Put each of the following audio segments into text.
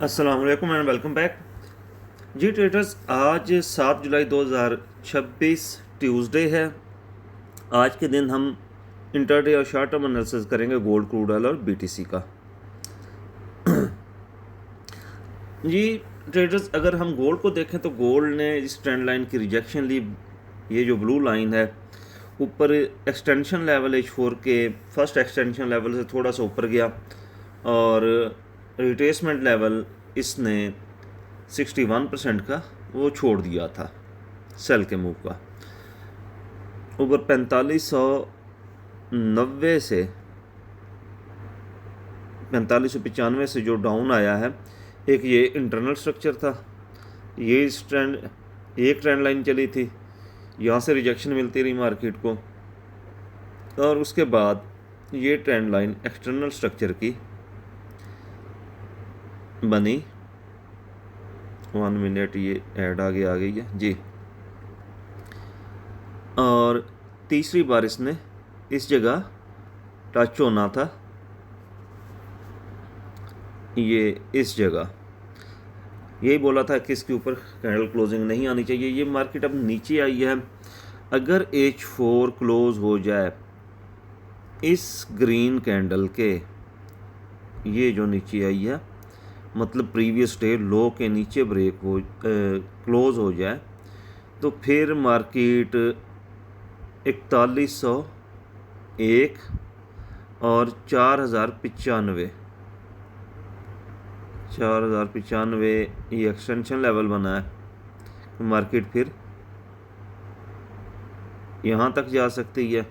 अस्सलाम वालेकुम and welcome back. जी ट्रेडर्स, आज 7 जुलाई 2026 ट्यूसडे है। आज के दिन हम इंटरडे और शॉर्ट टर्म एनालिसिस करेंगे गोल्ड, क्रूड ऑयल और बीटीसी का। जी ट्रेडर्स, अगर हम गोल्ड को देखें तो गोल्ड ने इस ट्रेंड लाइन की रिजेक्शन ली। ये जो ब्लू लाइन है ऊपर एक्सटेंशन लेवल H4 के फर्स्ट एक्सटेंशन लेवल से थोड़ा सा ऊपर गया और रिट्रेसमेंट लेवल इसने 61% का वो छोड़ दिया था सेल के मूव का। ऊपर 4590 से 4595 से जो डाउन आया है, एक ये इंटरनल स्ट्रक्चर था। ये इस ट्रेंड एक ट्रेंड लाइन चली थी, यहाँ से रिजेक्शन मिलती रही मार्केट को और उसके बाद ये ट्रेंड लाइन एक्सटर्नल स्ट्रक्चर की बनी। 1 मिनट, ये ऐड आ गई है जी। और तीसरी बार इसने इस जगह टच होना था, ये इस जगह। यही बोला था कि इसके ऊपर कैंडल क्लोजिंग नहीं आनी चाहिए। ये मार्केट अब नीचे आई है। अगर H4 क्लोज हो जाए इस ग्रीन कैंडल के, ये जो नीचे आई है, मतलब प्रीवियस डे लो के नीचे ब्रेक हो क्लोज हो जाए, तो फिर मार्केट 4101 और 4095 ये एक्सटेंशन लेवल बना है। मार्केट फिर यहाँ तक जा सकती है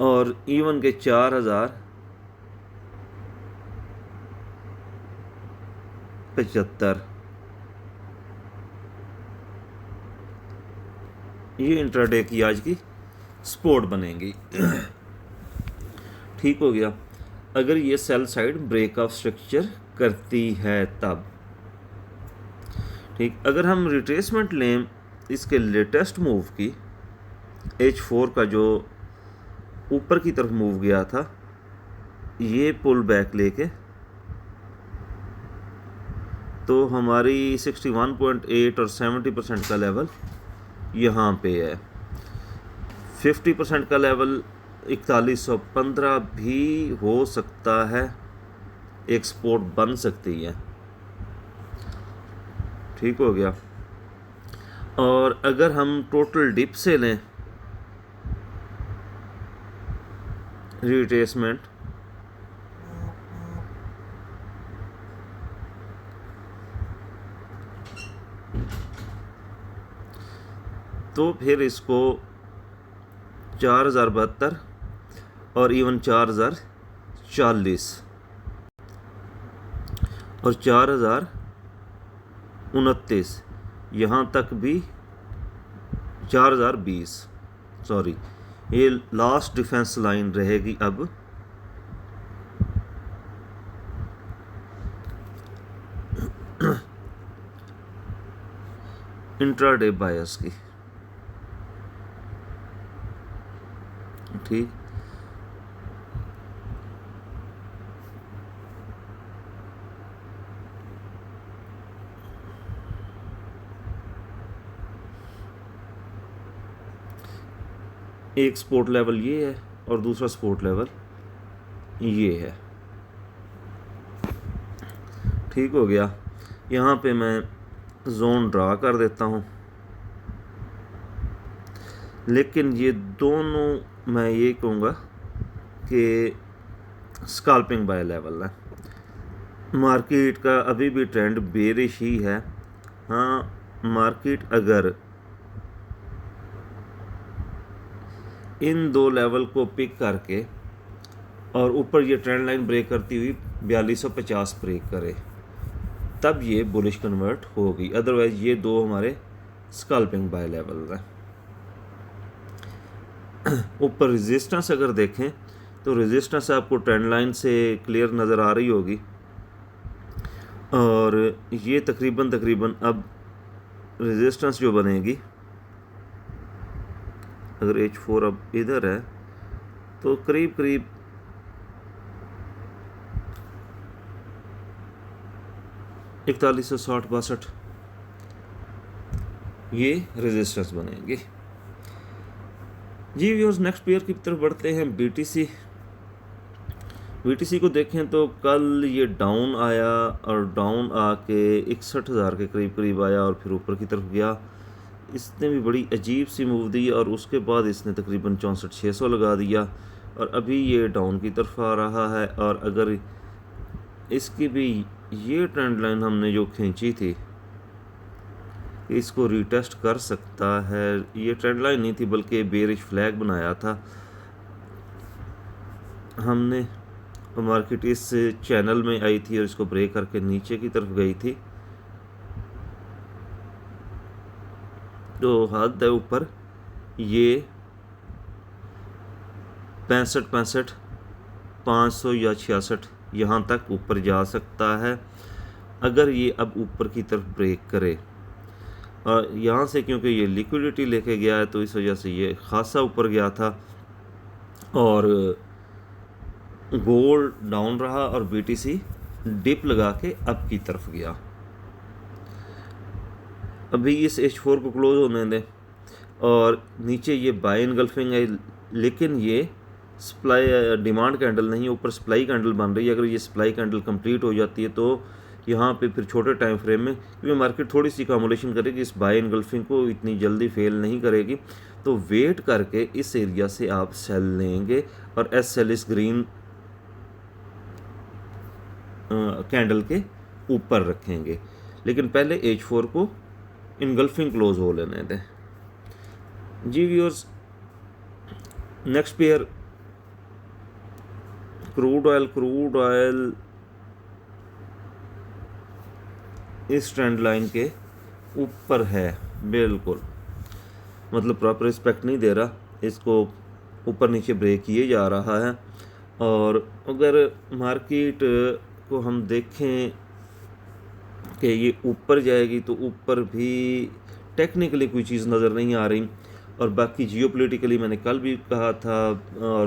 और इवन के 4075 ये इंट्राडे की आज की सपोर्ट बनेगी। ठीक हो गया। अगर ये sell side break of structure करती है तब ठीक। अगर हम रिट्रेसमेंट लें इसके लेटेस्ट मूव की, H4 का जो ऊपर की तरफ मूव गया था, ये पुल बैक लेके, तो हमारी 61.8 और 70% का लेवल यहाँ पे है। 50% का लेवल 4115 भी हो सकता है, एक सपोर्ट बन सकती है। ठीक हो गया। और अगर हम टोटल डिप से लें रिट्रेसमेंट, तो फिर इसको 4072 और इवन 4040 और 4029 यहाँ तक भी 4020, सॉरी, ये लास्ट डिफेंस लाइन रहेगी अब। इंट्राडे बायस की। ठीक। एक सपोर्ट लेवल ये है और दूसरा सपोर्ट लेवल ये है। ठीक हो गया। यहाँ पे मैं जोन ड्रा कर देता हूँ, लेकिन ये दोनों मैं ये कहूँगा कि स्कैल्पिंग बाय लेवल है। मार्केट का अभी भी ट्रेंड बेरिश ही है। हाँ, मार्केट अगर इन दो लेवल को पिक करके और ऊपर ये ट्रेंड लाइन ब्रेक करती हुई 4250 ब्रेक करे, तब ये बुलिश कन्वर्ट होगी। अदरवाइज ये दो हमारे स्कैल्पिंग बाय लेवल हैं। ऊपर रेजिस्टेंस अगर देखें तो रेजिस्टेंस आपको ट्रेंड लाइन से क्लियर नज़र आ रही होगी और ये तकरीबन अब रेजिस्टेंस जो बनेगी, अगर H4 अब इधर है तो करीब 4160-62 ये रेजिस्टेंस बनेंगे जी व्यूअर्स। नेक्स्ट पेयर की तरफ बढ़ते हैं। बीटीसी को देखें तो कल ये डाउन आया और डाउन आके 61,000 के करीब आया और फिर ऊपर की तरफ गया। इसने भी बड़ी अजीब सी मूव दी और उसके बाद इसने तकरीबन 64,600 लगा दिया और अभी ये डाउन की तरफ आ रहा है। और अगर इसकी भी ये ट्रेंड लाइन हमने जो खींची थी इसको रीटेस्ट कर सकता है। ये ट्रेंड लाइन नहीं थी बल्कि बेरिश फ्लैग बनाया था हमने। मार्केट इस चैनल में आई थी और इसको ब्रेक करके नीचे की तरफ गई थी। तो हद है ऊपर ये 65 500 या 66 यहाँ तक ऊपर जा सकता है अगर ये अब ऊपर की तरफ ब्रेक करे। और यहाँ से क्योंकि ये लिक्विडिटी लेके गया है तो इस वजह से ये खासा ऊपर गया था और गोल्ड डाउन रहा और बीटीसी डिप लगा के अप की तरफ गया। अभी इस H4 को क्लोज होने दें और नीचे ये बाय इनगल्फिंग है लेकिन ये सप्लाई डिमांड कैंडल नहीं, ऊपर सप्लाई कैंडल बन रही है। अगर ये सप्लाई कैंडल कंप्लीट हो जाती है तो यहाँ पे फिर छोटे टाइम फ्रेम में क्योंकि मार्केट थोड़ी सी अकोमोडेशन करेगी, इस बाय इनगल्फिंग को इतनी जल्दी फेल नहीं करेगी तो वेट करके इस एरिया से आप सेल लेंगे और SL इस ग्रीन कैंडल के ऊपर रखेंगे। लेकिन पहले H4 को इनगल्फिंग क्लोज हो लेने दें जी viewers. Next pair crude oil इस ट्रेंड लाइन के ऊपर है बिल्कुल, मतलब प्रॉपर रिस्पेक्ट नहीं दे रहा, इसको ऊपर नीचे ब्रेक किए जा रहा है। और अगर मार्केट को हम देखें कि ये ऊपर जाएगी तो ऊपर भी टेक्निकली कोई चीज़ नज़र नहीं आ रही। और बाकी जियोपॉलिटिकली मैंने कल भी कहा था और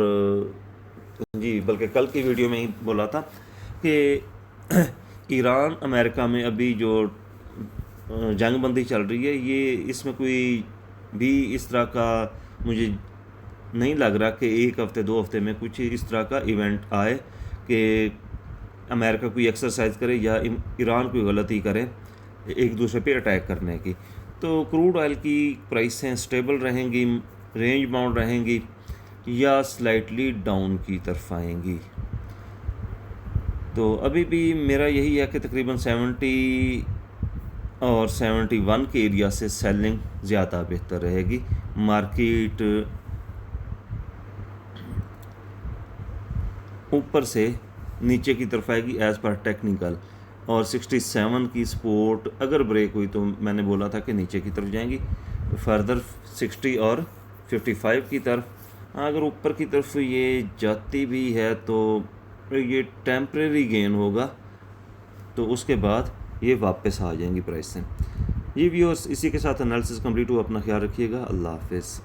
जी बल्कि कल की वीडियो में ही बोला था कि ईरान अमेरिका में अभी जो जंगबंदी चल रही है ये इसमें कोई भी इस तरह का मुझे नहीं लग रहा कि एक हफ़्ते 2 हफ्ते में कुछ इस तरह का इवेंट आए कि अमेरिका कोई एक्सरसाइज करे या ईरान कोई गलती करे एक दूसरे पे अटैक करने की। तो क्रूड ऑयल की प्राइसें स्टेबल रहेंगी, रेंज बाउंड रहेंगी या स्लाइटली डाउन की तरफ आएंगी। तो अभी भी मेरा यही है कि तकरीबन 70 और 71 के एरिया से सेलिंग ज़्यादा बेहतर रहेगी। मार्केट ऊपर से नीचे की तरफ आएगी एज़ पर टेक्निकल और 67 की सपोर्ट अगर ब्रेक हुई तो मैंने बोला था कि नीचे की तरफ जाएंगी, फर्दर 60 और 55 की तरफ। अगर ऊपर की तरफ ये जाती भी है तो ये टेम्परेरी गेन होगा तो उसके बाद ये वापस आ जाएंगी प्राइस से। ये व्यूअर्स इसी के साथ एनालिसिस कंप्लीट हुआ। अपना ख्याल रखिएगा। अल्लाह हाफिज़।